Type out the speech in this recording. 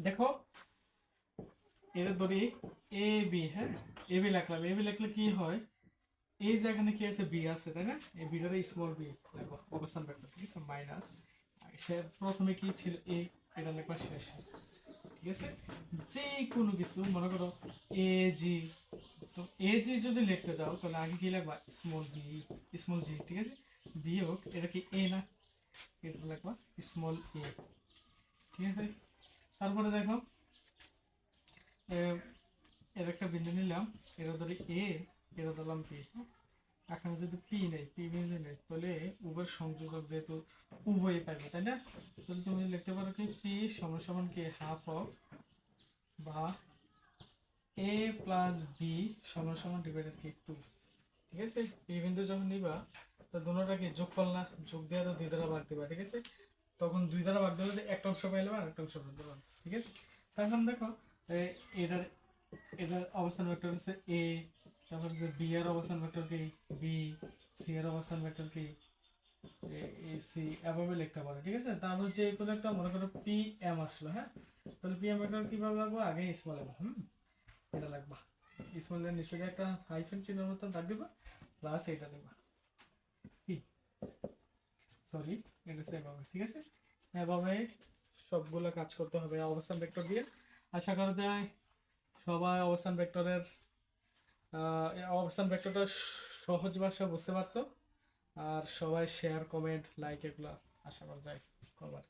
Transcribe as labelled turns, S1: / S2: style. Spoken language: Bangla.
S1: দেখো এটা ধরি এ বি, হ্যাঁ এ বি লিখলাম। এ বি লিখলে কি হয়, এই যে এখানে কি আছে, বি আছে তাই না, এই বিটারে স্মল বি লিখবো অবস্থান ভেক্টর, ঠিক আছে, মাইনাস সে প্রথমে কি ছিল এ, এটা লিখবা শেষে, ঠিক আছে। যে কোনো কিছু মনে করো এ জি, তো এ জি যদি লিখতে যাও তাহলে আগে কি লিখবা স্মল বি, স্মল জি, ঠিক আছে, বিয়োগ এটা কি এ না, এটা লিখবা স্মল এ, ঠিক আছে। তারপরে দেখো এর একটা বিন্দু নিলাম, এটা ধরি এ, এটা ধরলাম বি, হ্যাঁ। এখানে যদি পি নেই, পি বিন্দু নেই, তাহলে উভয়ের সংযোজক যেহেতু উভয়ই পাইবে তাই না, তাহলে তুমি লিখতে পারো কি পি সমান সমান কি হাফ অফ বা এ প্লাস বি সমান সমান ডিভাইডেড কি টু, ঠিক আছে। পি বিন্দু যখন নিবা তো দুটোটা কি যোগফল না, যোগ দিয়ে তো দুই দ্বারা ভাগ দিবা, ঠিক আছে। তখন দুই দ্বারা ভাগ দিলে একটা অংশ পাইলে আর একটা অংশ পাইতে পারো, ঠিক আছে। তখন দেখো এটার এটার অবস্থান ভেক্টর হচ্ছে এ, তারপর হচ্ছে বি এর অবস্থান ভেক্টর কি বি, সি এর অবস্থান ভেক্টর কি এ সি, এভাবে লিখতে পারো, ঠিক আছে। তারপর যে কোনো একটা মনে করো পি এম আসলো, হ্যাঁ, তাহলে পি এম ভেক্টর কিভাবে লাগবো, আগে স্মল এম, এটা লাগবা, স্মল এর নিচে একটা হাইফেন চিহ্নের মতো দাগ দিবা, প্লাস এটা দেবা কি, সরি এটা সেভাবে, ঠিক আছে। এভাবে সবগুলো কাজ করতে হবে অবস্থান ভেক্টর দিয়ে। আশা করা যায় সবাই অবস্থান ভেক্টরের অবস্থান ভেক্টরটা সহজ ভাষা বুঝতে পারছো। আর সবাই শেয়ার কমেন্ট লাইক এগুলো আশা করা যায় করবার।